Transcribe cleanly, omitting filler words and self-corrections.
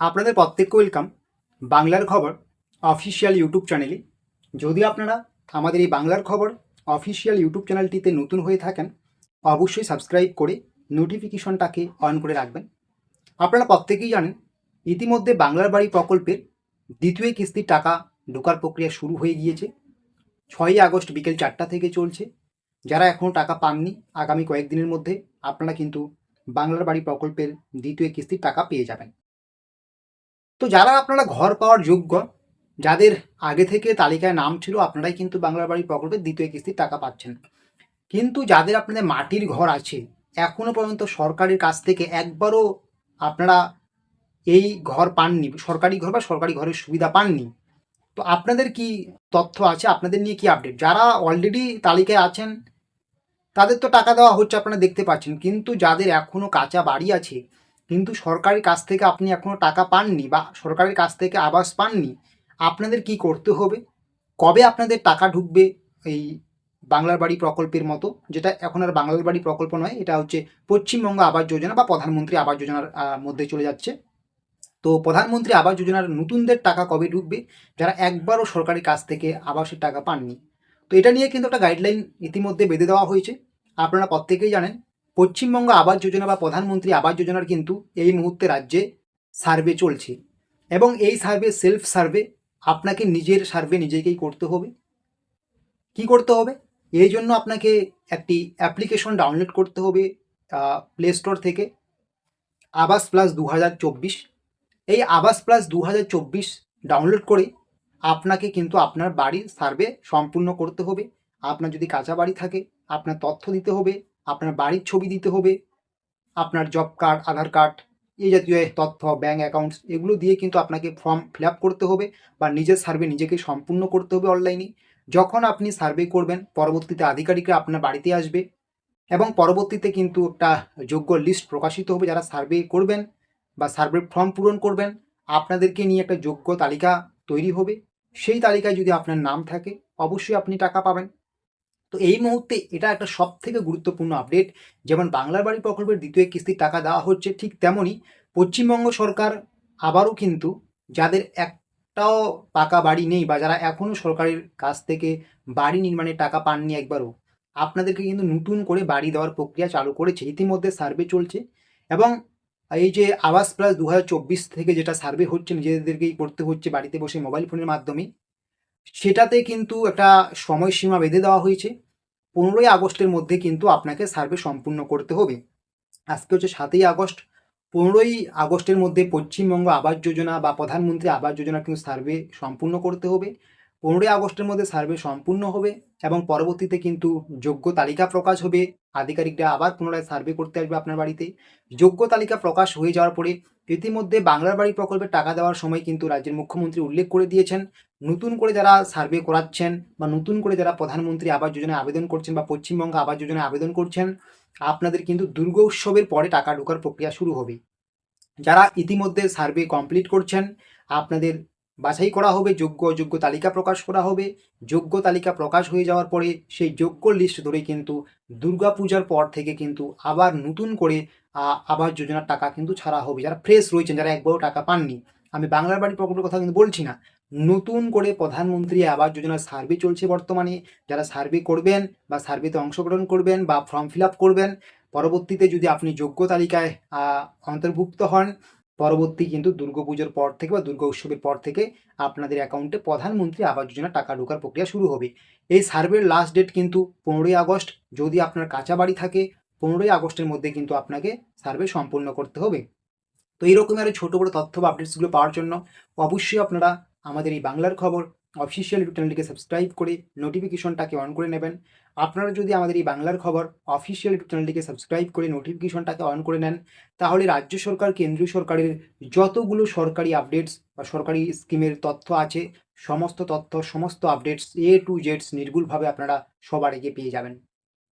আপনাদের প্রত্যেককে ওয়েলকাম বাংলার খবর অফিসিয়াল ইউটিউব চ্যানেলে। যদি আপনারা আমাদের এই বাংলার খবর অফিসিয়াল ইউটিউব চ্যানেলটিতে নতুন হয়ে থাকেন, অবশ্যই সাবস্ক্রাইব করে নোটিফিকেশনটাকে অন করে রাখবেন। আপনারা প্রত্যেকেই জানেন ইতিমধ্যে বাংলার বাড়ি প্রকল্পের দ্বিতীয় কিস্তির টাকা ঢোকার প্রক্রিয়া শুরু হয়ে গিয়েছে। 6ই আগস্ট বিকেল 4টা থেকে চলছে। যারা এখনও টাকা পাননি, আগামী কয়েকদিনের মধ্যে আপনারা কিন্তু বাংলার বাড়ি প্রকল্পের দ্বিতীয় কিস্তির টাকা পেয়ে যাবেন। তো যারা আপনারা ঘর পাওয়ার যোগ্য, যাদের আগে থেকে তালিকায় নাম ছিল, আপনারাই কিন্তু বাংলার বাড়ি প্রকল্পের দ্বিতীয় কিস্তির টাকা পাচ্ছেন। কিন্তু যাদের আপনাদের মাটির ঘর আছে, এখনো পর্যন্ত সরকারের কাছ থেকে একবারও আপনারা এই ঘর পাননি, সরকারি ঘর বা সরকারি ঘরের সুবিধা পাননি, তো আপনাদের কি তথ্য আছে, আপনাদের নিয়ে কি আপডেট? যারা অলরেডি তালিকায় আছেন তাদের তো টাকা দেওয়া হচ্ছে, আপনারা দেখতে পাচ্ছেন। কিন্তু যাদের এখনও কাঁচা বাড়ি আছে, কিন্তু সরকারের কাছ থেকে আপনি এখনও টাকা পাননি বা সরকারের কাছ থেকে আবাস পাননি, আপনাদের কি করতে হবে? কবে আপনাদের টাকা ঢুকবে এই বাংলার বাড়ি প্রকল্পের মতো, যেটা এখন আর বাংলার বাড়ি প্রকল্প নয়, এটা হচ্ছে পশ্চিমবঙ্গ আবাস যোজনা বা প্রধানমন্ত্রী আবাস যোজনার মধ্যে চলে যাচ্ছে। তো প্রধানমন্ত্রী আবাস যোজনার নতুনদের টাকা কবে ঢুকবে, যারা একবারও সরকারের কাছ থেকে আবাসের টাকা পাননি? তো এটা নিয়ে কিন্তু একটা গাইডলাইন ইতিমধ্যে বেঁধে দেওয়া হয়েছে। আপনারা প্রত্যেকেই জানেন পশ্চিমবঙ্গ আবাস যোজনা বা প্রধানমন্ত্রী আবাস যোজনার কিন্তু এই মুহূর্তে রাজ্যে সার্ভে চলছে, এবং এই সার্ভে সেলফ সার্ভে, আপনাকে নিজের সার্ভে নিজেকেই করতে হবে। কি করতে হবে? এই জন্য আপনাকে একটি অ্যাপ্লিকেশন ডাউনলোড করতে হবে প্লে স্টোর থেকে, আবাস প্লাস 2024। এই আবাস প্লাস 2024 ডাউনলোড করে আপনাকে কিন্তু আপনার বাড়ির সার্ভে সম্পূর্ণ করতে হবে। আপনার যদি কাঁচা বাড়ি থাকে, আপনার তথ্য দিতে হবে, আপনার বাড়ির ছবি দিতে হবে, আপনার জব কার্ড, আধার কার্ড, এই জাতীয় তথ্য, ব্যাঙ্ক অ্যাকাউন্টস, এগুলো দিয়ে কিন্তু আপনাকে ফর্ম ফিল আপ করতে হবে বা নিজের সার্ভে নিজেকে সম্পূর্ণ করতে হবে অনলাইনে। যখন আপনি সার্ভে করবেন, পরবর্তীতে আধিকারিকরা আপনার বাড়িতে আসবে এবং পরবর্তীতে কিন্তু একটা যোগ্য লিস্ট প্রকাশিত হবে। যারা সার্ভে করবেন বা সার্ভে ফর্ম পূরণ করবেন, আপনাদেরকে নিয়ে একটা যোগ্য তালিকা তৈরি হবে। সেই তালিকায় যদি আপনার নাম থাকে, অবশ্যই আপনি টাকা পাবেন। তো এই মুহূর্তে এটা একটা সব থেকে গুরুত্বপূর্ণ আপডেট। যেমন বাংলার বাড়ি প্রকল্পের দ্বিতীয় কিস্তির টাকা দেওয়া হচ্ছে, ঠিক তেমনই পশ্চিমবঙ্গ সরকার আবারও কিন্তু যাদের একটাও পাকা বাড়ি নেই বা যারা এখনও সরকারের কাছ থেকে বাড়ি নির্মাণের টাকা পাননি একবারও, আপনাদেরকে কিন্তু নতুন করে বাড়ি দেওয়ার প্রক্রিয়া চালু করেছে। ইতিমধ্যে সার্ভে চলছে, এবং এই যে আবাস প্লাস 2024 থেকে যেটা সার্ভে হচ্ছে, নিজেদেরকেই করতে হচ্ছে বাড়িতে বসে মোবাইল ফোনের মাধ্যমে, সেটাতে কিন্তু একটা সময়সীমা বেঁধে দেওয়া হয়েছে। 15ই আগস্টের মধ্যে কিন্তু আপনাকে সার্ভে সম্পূর্ণ করতে হবে। আজকে হচ্ছে 7ই আগস্ট। 15ই আগস্টের মধ্যে পশ্চিমবঙ্গ আবাস যোজনা বা প্রধানমন্ত্রী আবাস যোজনা কিন্তু সার্ভে সম্পূর্ণ করতে হবে। 15ই আগস্টের মধ্যে সার্ভে সম্পূর্ণ হবে এবং পরবর্তীতে কিন্তু যোগ্য তালিকা প্রকাশ হবে। আধিকারিকরা আবার পুনরায় সার্ভে করতে আসবে আপনার বাড়িতে। যোগ্য তালিকা প্রকাশ হয়ে যাওয়ার পরে ইতিমধ্যে বাংলার বাড়ি প্রকল্পের টাকা দেওয়ার সময় কিন্তু রাজ্যের মুখ্যমন্ত্রী উল্লেখ করে দিয়েছেন, নতুন করে যারা সার্ভে করাচ্ছেন বা নতুন করে যারা প্রধানমন্ত্রী আবাস যোজনায় আবেদন করছেন বা পশ্চিমবঙ্গ আবাস যোজনায় আবেদন করছেন, আপনাদের কিন্তু দুর্গোৎসবের পরে টাকা ঢোকার প্রক্রিয়া শুরু হবে। যারা ইতিমধ্যে সার্ভে কমপ্লিট করছেন, আপনাদের বাছাই করা হবে, যোগ্য অযোগ্য তালিকা প্রকাশ করা হবে। যোগ্য তালিকা প্রকাশ হয়ে যাওয়ার পরে সেই যোগ্য লিস্ট ধরে কিন্তু দুর্গাপূজার পর থেকে কিন্তু আবার নতুন করে আবাস যোজনার টাকা কিন্তু ছাড়া হবে। যারা ফ্রেশ রয়েছেন, যারা একবারও টাকা পাননি, আমি বাংলার বাড়ি প্রকল্পের কথা কিন্তু বলছি না, নতুন করে প্রধানমন্ত্রী আবাস যোজনার সার্ভে চলছে বর্তমানে। যারা সার্ভে করবেন বা সার্ভেতে অংশগ্রহণ করবেন বা ফর্ম ফিল আপ করবেন, পরবর্তীতে যদি আপনি যোগ্য তালিকায় অন্তর্ভুক্ত হন, পরবর্তী কিন্তু দুর্গাপুজোর পর থেকে বা দুর্গা উৎসবের পর থেকে আপনাদের অ্যাকাউন্টে প্রধানমন্ত্রী আবাস যোজনা টাকা ঢোকার প্রক্রিয়া শুরু হবে। এই সার্ভের লাস্ট ডেট কিন্তু 15ই আগস্ট। যদি আপনার কাঁচা বাড়ি থাকে, 15ই আগস্টের মধ্যে কিন্তু আপনাকে সার্ভে সম্পূর্ণ করতে হবে। তো এইরকম আরও ছোটো বড়ো তথ্য বা আপডেটসগুলো পাওয়ার জন্য অবশ্যই আপনারা আমাদের এই বাংলার খবর অফিসিয়াল ইউটিউব চ্যানেলটিকে সাবস্ক্রাইব করে নোটিফিকেশনটাকে অন করে নেবেন। আপনারা যদি আমাদের এই বাংলার খবর অফিসিয়াল ইউটিউব চ্যানেলটিকে সাবস্ক্রাইব করে নোটিফিকেশনটাকে অন করে নেন, তাহলে রাজ্য সরকার, কেন্দ্রীয় সরকারের যতগুলো সরকারি আপডেটস বা সরকারি স্কিমের তথ্য আছে, সমস্ত তথ্য, সমস্ত আপডেটস A to Z নির্ভুলভাবে আপনারা সবার আগে পেয়ে যাবেন।